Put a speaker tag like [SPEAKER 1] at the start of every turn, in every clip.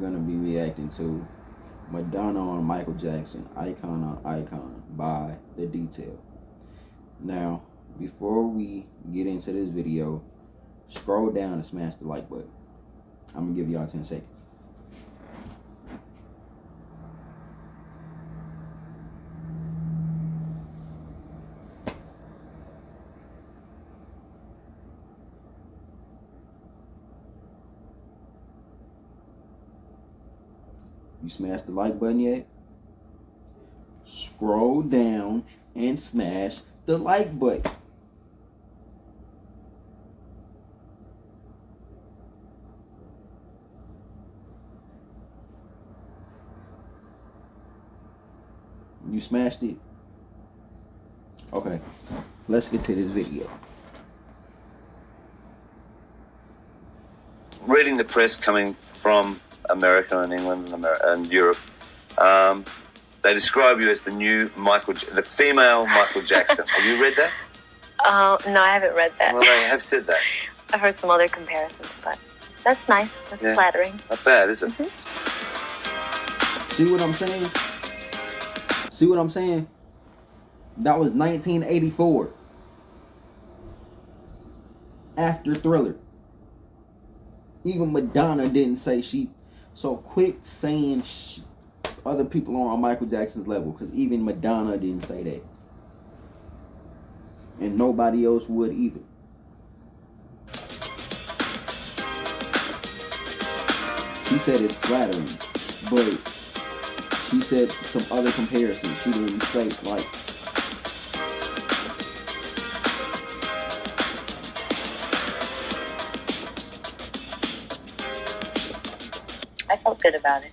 [SPEAKER 1] gonna be reacting to Madonna on Michael Jackson, Icon on Icon by The Detail. Now, before we get into this video, scroll down and smash the like button. I'm gonna give y'all 10 seconds. You smashed the like button yet? Scroll down and smash the like button. You smashed it? Okay, let's get to this video.
[SPEAKER 2] Reading the press coming from America and England and Europe, they describe you as the new the female Michael Jackson. Have you read that?
[SPEAKER 3] No, I haven't read that.
[SPEAKER 2] Well, they have said that.
[SPEAKER 3] I've heard some other comparisons, but that's nice. That's flattering.
[SPEAKER 2] Not bad, is it?
[SPEAKER 3] Mm-hmm.
[SPEAKER 1] See what I'm saying? See what I'm saying? That was 1984. After Thriller. Even Madonna didn't say she... So quit saying other people are on Michael Jackson's level, because even Madonna didn't say that. And nobody else would either. She said it's flattering, but she said some other comparisons. She didn't say, like...
[SPEAKER 3] I felt good about it.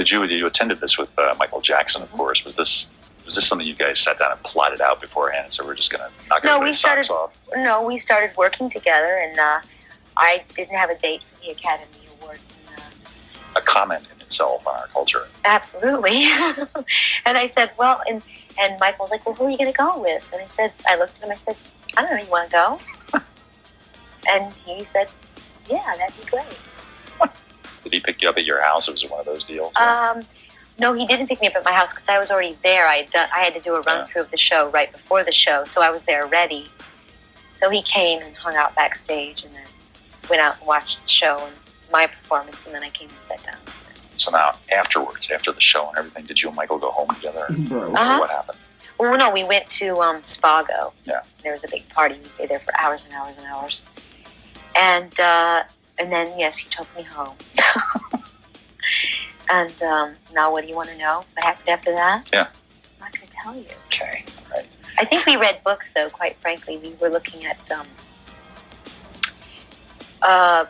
[SPEAKER 4] You attended this with Michael Jackson, of course. Was this something you guys sat down and plotted out beforehand and said we're just going to knock everybody's socks off?
[SPEAKER 3] No, we started working together, and I didn't have a date for the Academy Awards.
[SPEAKER 4] A comment in itself on our culture.
[SPEAKER 3] Absolutely. And I said, well, and Michael was like, well, who are you going to go with? And I looked at him, I said, I don't know, you want to go? And he said, yeah, that'd be great.
[SPEAKER 4] Did he pick you up at your house? It was one of those deals?
[SPEAKER 3] No, he didn't pick me up at my house because I was already there. I had to do a run-through of the show right before the show, so I was there ready. So he came and hung out backstage and then went out and watched the show and my performance, and then I came and sat down.
[SPEAKER 4] So now, afterwards, after the show and everything, did you and Michael go home together?
[SPEAKER 1] Bro.
[SPEAKER 4] What happened?
[SPEAKER 3] Well, no, we went to Spago.
[SPEAKER 4] Yeah.
[SPEAKER 3] There was a big party. We stayed there for hours and hours and hours. And then, yes, he took me home. And now what do you want to know? What happened after that?
[SPEAKER 4] Yeah.
[SPEAKER 3] I'm not going to tell you.
[SPEAKER 4] Okay, right.
[SPEAKER 3] I think we read books, though, quite frankly. We were looking at... I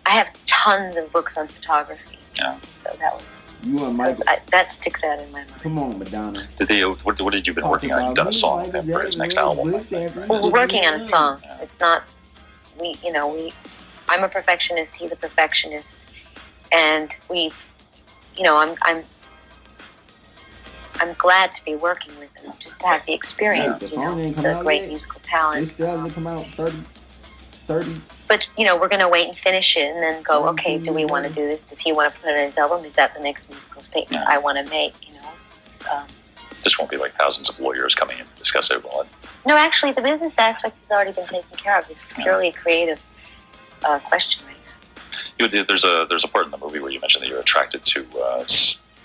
[SPEAKER 3] have tons of books on photography.
[SPEAKER 4] Yeah.
[SPEAKER 3] So that was...
[SPEAKER 1] You and Michael...
[SPEAKER 3] that sticks out in my mind.
[SPEAKER 1] Come on, Madonna.
[SPEAKER 4] What did you been working on? You've done a song with him for his next album.
[SPEAKER 3] We're working on a song.
[SPEAKER 4] Yeah.
[SPEAKER 3] It's not... I'm a perfectionist. He's a perfectionist, and I'm glad to be working with him, just to have the experience.
[SPEAKER 1] Yeah,
[SPEAKER 3] he's a great musical talent.
[SPEAKER 1] It still hasn't come out 30.
[SPEAKER 3] But we're gonna wait and finish it, and then go. Okay, do we want to do this? Does he want to put it on his album? Is that the next musical statement I want to make?
[SPEAKER 4] This won't be like thousands of lawyers coming in to discuss it, will it?
[SPEAKER 3] No, actually, the business aspect has already been taken care of. This is purely a creative question right now.
[SPEAKER 4] There's a part in the movie where you mentioned that you're attracted to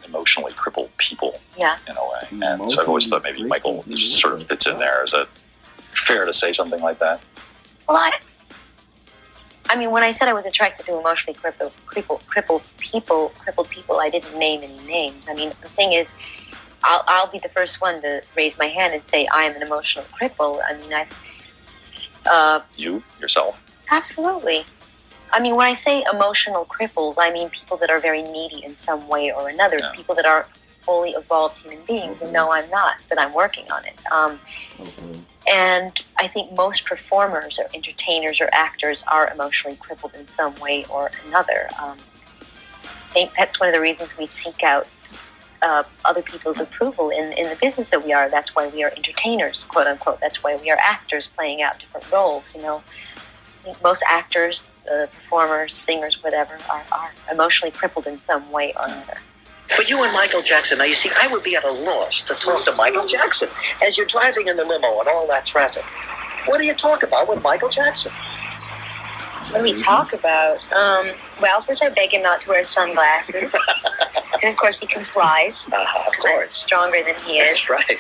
[SPEAKER 4] emotionally crippled people.
[SPEAKER 3] Yeah.
[SPEAKER 4] In a way, and so I've always thought maybe Michael just sort of fits in there. Is that fair to say something like that?
[SPEAKER 3] Well, I mean, when I said I was attracted to emotionally crippled people, I didn't name any names. I mean, the thing is, I'll be the first one to raise my hand and say I am an emotional cripple. I mean,
[SPEAKER 4] you yourself?
[SPEAKER 3] Absolutely. I mean, when I say emotional cripples, I mean people that are very needy in some way or another. Yeah. People that are fully evolved human beings. And no, I'm not, but I'm working on it. And I think most performers or entertainers or actors are emotionally crippled in some way or another. I think that's one of the reasons we seek out other people's approval in the business that we are. That's why we are entertainers, quote unquote. That's why we are actors playing out different roles, think most actors, performers, singers, whatever, are emotionally crippled in some way or another.
[SPEAKER 5] But you and Michael Jackson, now you see, I would be at a loss to talk to Michael Jackson. As you're driving in the limo and all that traffic, what do you talk about with Michael Jackson?
[SPEAKER 3] What do we talk about? Well, first I beg him not to wear sunglasses. And of course he complies.
[SPEAKER 5] Of course.
[SPEAKER 3] I'm stronger than he is.
[SPEAKER 5] That's right.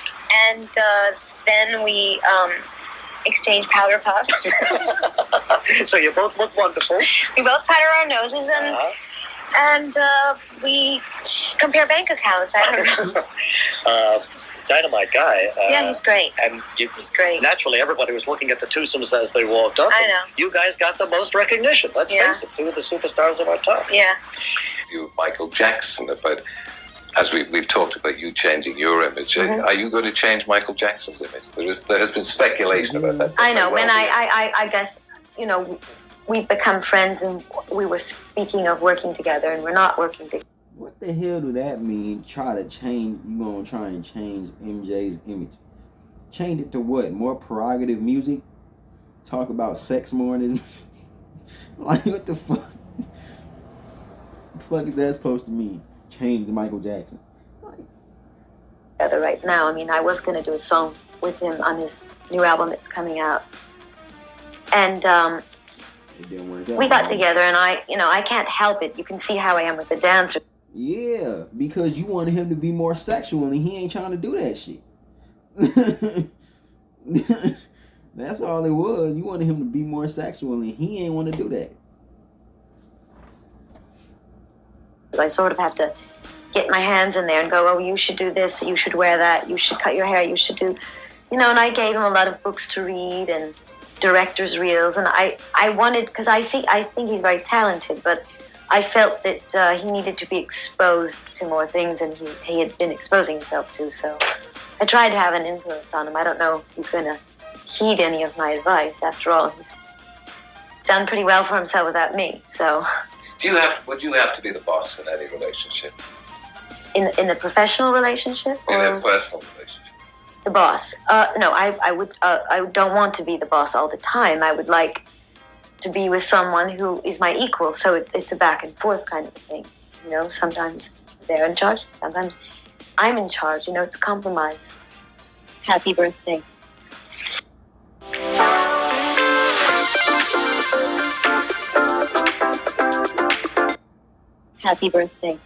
[SPEAKER 3] And then we exchange powder puffs.
[SPEAKER 5] So you both look wonderful.
[SPEAKER 3] We both powder our noses and we compare bank accounts. I don't know.
[SPEAKER 5] Dynamite guy.
[SPEAKER 3] Yeah, he's great.
[SPEAKER 5] And he's
[SPEAKER 3] great.
[SPEAKER 5] Naturally, everybody was looking at the twosomes as they walked up.
[SPEAKER 3] I know.
[SPEAKER 5] You guys got the most recognition. Let's face it, two of the superstars of our time.
[SPEAKER 3] Yeah.
[SPEAKER 6] You, Michael Jackson, but as we've talked about you changing your image, are you going to change Michael Jackson's image? There has been speculation about that.
[SPEAKER 3] I know, and I guess, you know, we've become friends and we were speaking of working together and we're not working together.
[SPEAKER 1] What the hell do that mean? Try to change, you gonna try and change MJ's image. Change it to what? More prerogative music? Talk about sex more in his like, what the fuck? What the fuck is that supposed to mean? Change Michael Jackson.
[SPEAKER 3] Right now, I mean, I was gonna do a song with him on his new album that's coming out. And
[SPEAKER 1] it didn't work out.
[SPEAKER 3] We got together and I can't help it. You can see how I am with the dancer.
[SPEAKER 1] Yeah, because you wanted him to be more sexual and he ain't trying to do that shit. That's all it was. You wanted him to be more sexual and he ain't want to do that.
[SPEAKER 3] I sort of have to get my hands in there and go, oh, you should do this, you should wear that, you should cut your hair, you should do, you know, and I gave him a lot of books to read and director's reels, and I wanted, because I think he's very talented, but I felt that he needed to be exposed to more things than he had been exposing himself to, so I tried to have an influence on him. I don't know if he's going to heed any of my advice. After all, he's done pretty well for himself without me, so...
[SPEAKER 6] Would you have to be the boss in any relationship?
[SPEAKER 3] In a professional relationship?
[SPEAKER 6] In a personal relationship?
[SPEAKER 3] The boss. No, I don't want to be the boss all the time. I would like to be with someone who is my equal, so it's a back and forth kind of thing. You know, sometimes they're in charge, sometimes I'm in charge. You know, it's a compromise. Happy birthday. Happy birthday.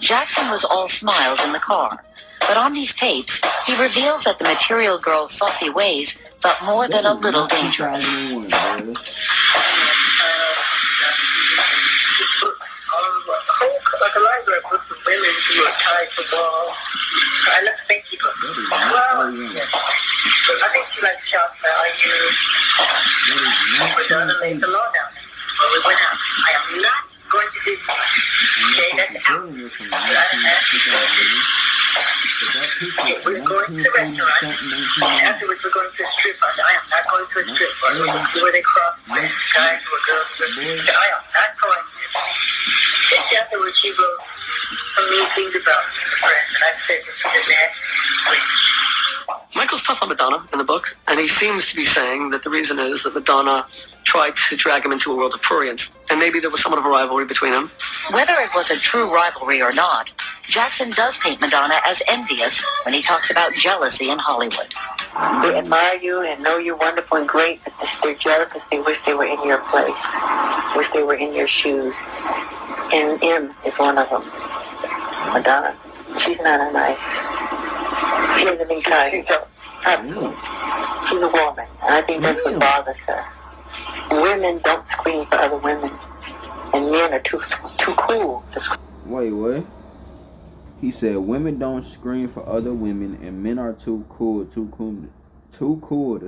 [SPEAKER 7] Jackson was all smiles in the car, but on these tapes, he reveals that the Material Girl's saucy ways felt more than a little dangerous.
[SPEAKER 8] Like a library book of women who are tied to walls. I love thank you. Well, yes. I think she likes shock value. Madonna laid the law down. Well, we went out. I am not going to do that. Okay, that's out. We're going to the restaurant. Afterwards, we're going to a strip club. I am not going to a strip club. Where they cross guys or girls. I am not going to. Just afterwards, she wrote some mean things about a friend, and I said to the next week.
[SPEAKER 5] Michael's tough on Madonna in the book, and he seems to be saying that the reason is that Madonna tried to drag him into a world of prurience, and maybe there was somewhat of a rivalry between them.
[SPEAKER 7] Whether it was a true rivalry or not, Jackson does paint Madonna as envious when he talks about jealousy in Hollywood.
[SPEAKER 8] They admire you and know you're wonderful and great, but they're jealous because they wish they were in your place, wish they were in your shoes. And M is one of them. Madonna, she's not a nice. She hasn't been kind. She's a woman, and I think that's what bothers her. Women don't scream for other women, and men are too cool to scream.
[SPEAKER 1] Wait, what? He said women don't scream for other women, and men are too cool to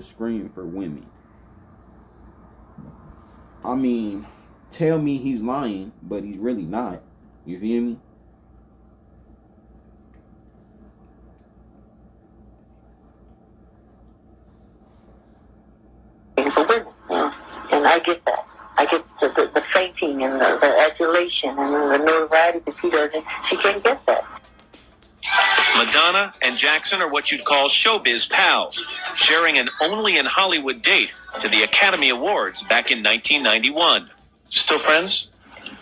[SPEAKER 1] scream for women. I mean, tell me he's lying, but he's really not. You feel me?
[SPEAKER 8] And I get that. I get the fainting and the adulation and the notoriety that she can't get that.
[SPEAKER 9] Madonna and Jackson are what you'd call showbiz pals, sharing an only in Hollywood date to the Academy Awards back in 1991. Still friends?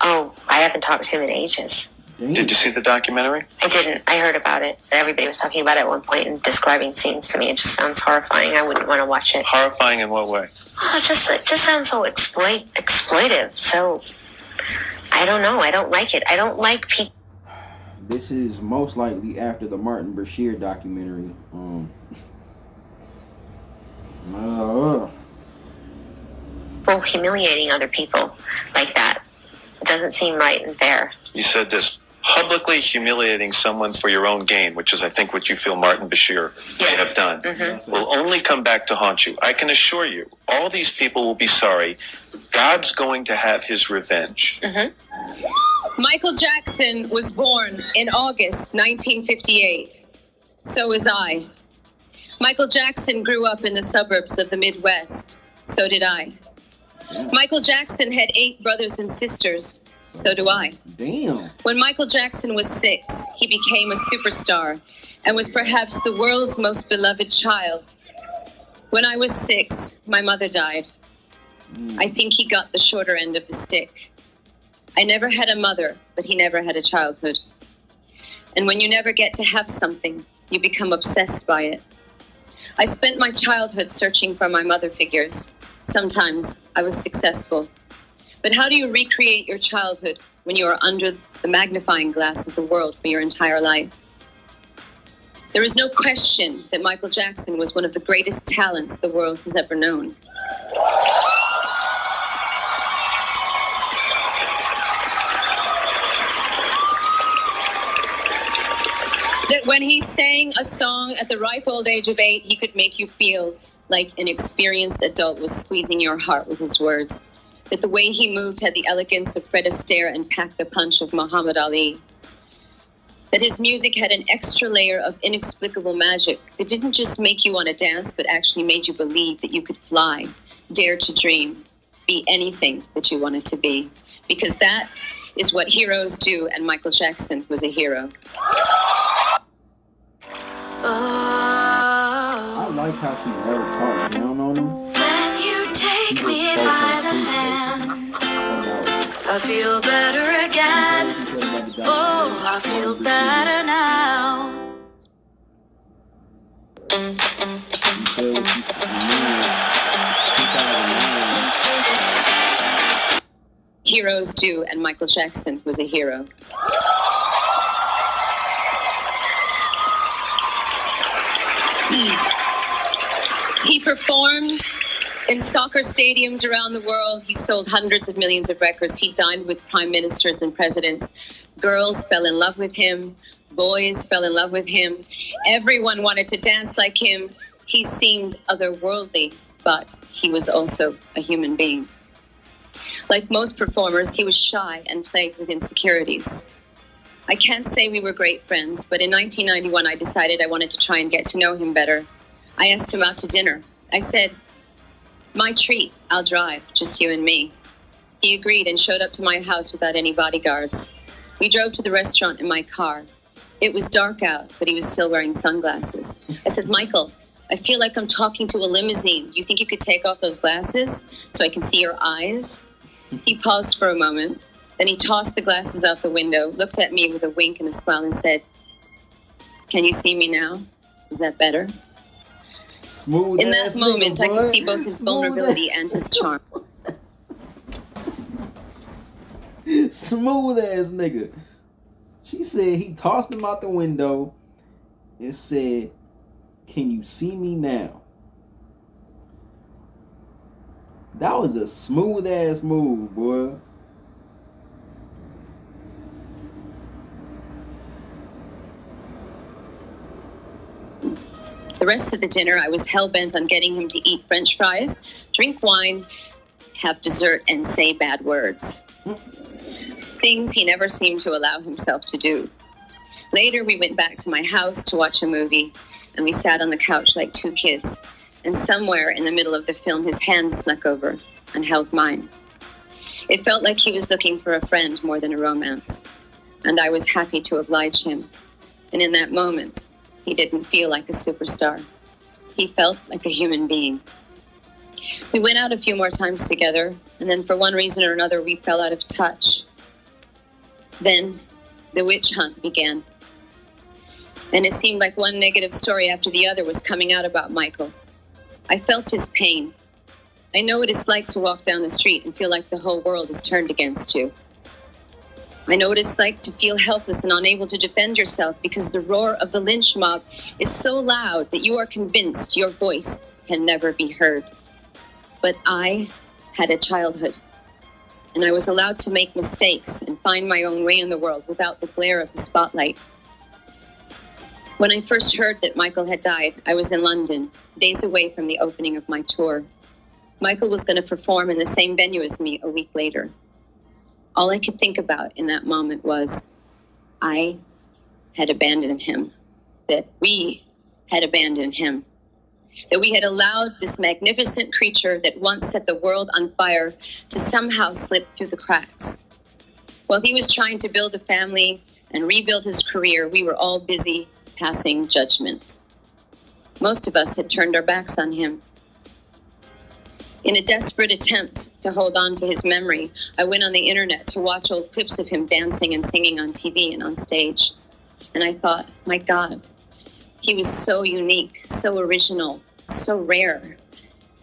[SPEAKER 3] Oh, I haven't talked to him in ages.
[SPEAKER 9] Did you see the documentary?
[SPEAKER 3] I didn't. I heard about it. Everybody was talking about it at one point and describing scenes to me. It just sounds horrifying. I wouldn't want to watch it.
[SPEAKER 9] Horrifying in what way?
[SPEAKER 3] Oh, it just sounds so exploitive. So, I don't know. I don't like it. I don't like people.
[SPEAKER 1] This is most likely after the Martin Bashir documentary.
[SPEAKER 3] Humiliating other people like that. It doesn't seem right and fair.
[SPEAKER 9] You said this. Publicly humiliating someone for your own gain, which is, I think, what you feel Martin Bashir may have done, will only come back to haunt you. I can assure you, all these people will be sorry. God's going to have his revenge.
[SPEAKER 10] Michael Jackson was born in August 1958. So was I. Michael Jackson grew up in the suburbs of the Midwest. So did I. Michael Jackson had 8 brothers and sisters. So do I.
[SPEAKER 1] Damn.
[SPEAKER 10] When Michael Jackson was 6, he became a superstar and was perhaps the world's most beloved child. When I was 6, my mother died. I think he got the shorter end of the stick. I never had a mother, but he never had a childhood. And when you never get to have something, you become obsessed by it. I spent my childhood searching for my mother figures. Sometimes I was successful. But how do you recreate your childhood when you are under the magnifying glass of the world for your entire life? There is no question that Michael Jackson was one of the greatest talents the world has ever known. That when he sang a song at the ripe old age of 8, he could make you feel like an experienced adult was squeezing your heart with his words. That the way he moved had the elegance of Fred Astaire and packed the punch of Muhammad Ali. That his music had an extra layer of inexplicable magic that didn't just make you want to dance, but actually made you believe that you could fly, dare to dream, be anything that you wanted to be. Because that is what heroes do, and Michael Jackson was a hero.
[SPEAKER 1] I like how she never talked down on him.
[SPEAKER 11] When you take me by the hand, I feel better again. Oh, I feel better now.
[SPEAKER 10] Heroes do, and Michael Jackson was a hero. He performed in soccer stadiums around the world. He sold hundreds of millions of records. He dined with prime ministers and presidents. Girls fell in love with him. Boys fell in love with him. Everyone wanted to dance like him. He seemed otherworldly, but he was also a human being. Like most performers, he was shy and plagued with insecurities. I can't say we were great friends, but in 1991, I decided I wanted to try and get to know him better. I asked him out to dinner. I said, "My treat, I'll drive, just you and me." He agreed and showed up to my house without any bodyguards. We drove to the restaurant in my car. It was dark out, but he was still wearing sunglasses. I said, "Michael, I feel like I'm talking to a limousine. Do you think you could take off those glasses so I can see your eyes?" He paused for a moment. Then he tossed the glasses out the window, looked at me with a wink and a smile and said, "Can you see me now? Is that better?"
[SPEAKER 1] Smooth
[SPEAKER 10] In that moment,
[SPEAKER 1] nigga,
[SPEAKER 10] I could see both his vulnerability and his charm.
[SPEAKER 1] Smooth ass nigga. She said he tossed him out the window and said, "Can you see me now?" That was a smooth ass move, boy.
[SPEAKER 10] The rest of the dinner, I was hell-bent on getting him to eat French fries, drink wine, have dessert, and say bad words. Things he never seemed to allow himself to do. Later, we went back to my house to watch a movie, and we sat on the couch like two kids, and somewhere in the middle of the film, his hand snuck over and held mine. It felt like he was looking for a friend more than a romance, and I was happy to oblige him. And in that moment, he didn't feel like a superstar. He felt like a human being. We went out a few more times together, and then for one reason or another, we fell out of touch. Then the witch hunt began. And it seemed like one negative story after the other was coming out about Michael. I felt his pain. I know what it's like to walk down the street and feel like the whole world is turned against you. I know what it's like to feel helpless and unable to defend yourself because the roar of the lynch mob is so loud that you are convinced your voice can never be heard. But I had a childhood, and I was allowed to make mistakes and find my own way in the world without the glare of the spotlight. When I first heard that Michael had died, I was in London, days away from the opening of my tour. Michael was going to perform in the same venue as me a week later. All I could think about in that moment was I had abandoned him, that we had abandoned him, that we had allowed this magnificent creature that once set the world on fire to somehow slip through the cracks. While he was trying to build a family and rebuild his career, we were all busy passing judgment. Most of us had turned our backs on him. In a desperate attempt to hold on to his memory, I went on the internet to watch old clips of him dancing and singing on TV and on stage. And I thought, my God, he was so unique, so original, so rare.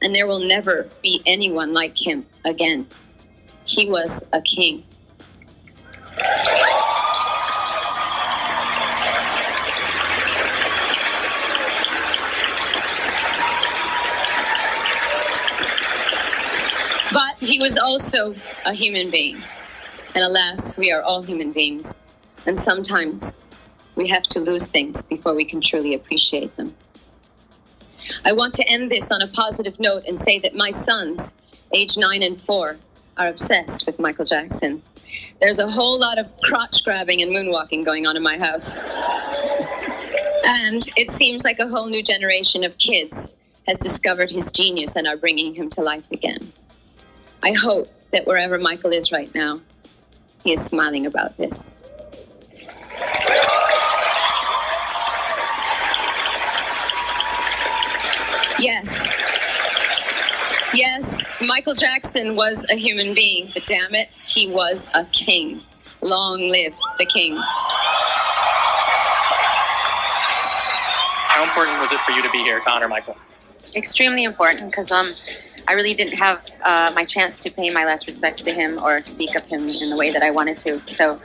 [SPEAKER 10] And there will never be anyone like him again. He was a king. But he was also a human being. And alas, we are all human beings. And sometimes we have to lose things before we can truly appreciate them. I want to end this on a positive note and say that my sons, age 9 and 4, are obsessed with Michael Jackson. There's a whole lot of crotch grabbing and moonwalking going on in my house. And it seems like a whole new generation of kids has discovered his genius and are bringing him to life again. I hope that wherever Michael is right now, he is smiling about this. Yes, Michael Jackson was a human being, but damn it, he was a king. Long live the king.
[SPEAKER 12] How important was it for you to be here to honor Michael?
[SPEAKER 13] Extremely important, because I really didn't have my chance to pay my last respects to him or speak of him in the way that I wanted to. So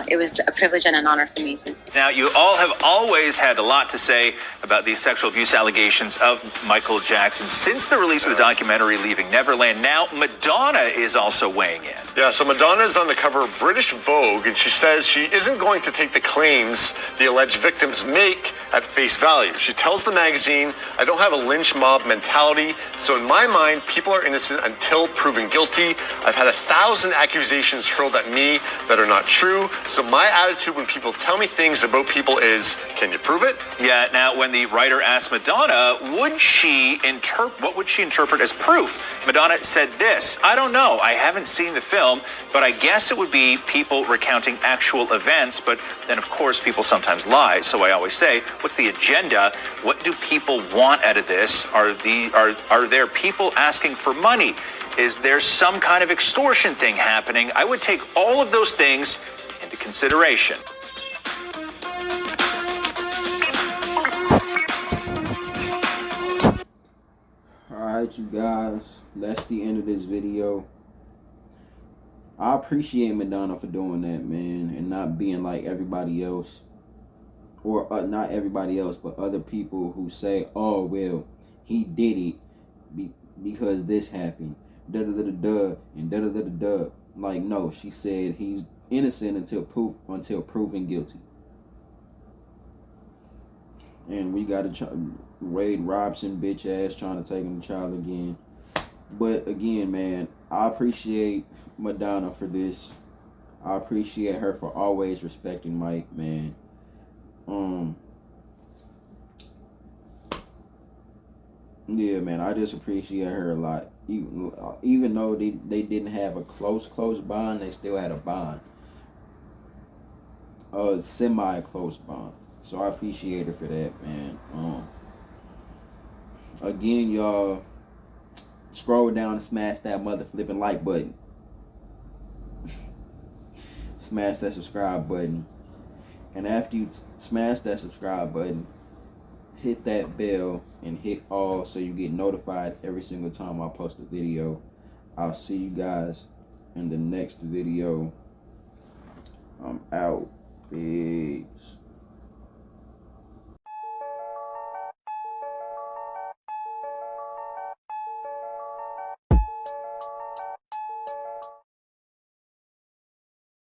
[SPEAKER 13] it was a privilege and an honor for me to.
[SPEAKER 14] Now, you all have always had a lot to say about these sexual abuse allegations of Michael Jackson since the release of the documentary Leaving Neverland. Now, Madonna is also weighing in.
[SPEAKER 15] Yeah, so Madonna is on the cover of British Vogue, and she says she isn't going to take the claims the alleged victims make at face value. She tells the magazine, "I don't have a lynch mob mentality, so in my mind, people are innocent until proven guilty. I've had 1,000 accusations hurled at me that are not true, so my attitude when people tell me things about people is, can you prove it?"
[SPEAKER 14] Yeah, now when the writer asked Madonna, what would she interpret as proof? Madonna said this, "I don't know, I haven't seen the film, but I guess it would be people recounting actual events, but then of course people sometimes lie, so I always say, what's the agenda? What do people want out of this? Are there people asking for money? Is there some kind of extortion thing happening? I would take all of those things into consideration."
[SPEAKER 1] Alright, you guys, that's the end of this video. I appreciate Madonna for doing that, man, and not being like everybody else. Or not everybody else, but other people who say, "Oh, well, he did it because this happened. Da-da-da-da-da and da-da-da-da-da." Like, no, she said he's innocent until proven guilty. And we got Wade Robson, bitch ass, trying to take him to trial again. But again, man, I appreciate Madonna for this. I appreciate her for always respecting Mike, man. Yeah, man, I just appreciate her a lot. Even though they didn't have a close bond, they still had a bond. A semi-close bond. So I appreciate her for that, man. Again, y'all, scroll down and smash that mother flipping like button. Smash that subscribe button. And after you smash that subscribe button, hit that bell and hit all so you get notified every single time I post a video. I'll see you guys in the next video. I'm out. Peace.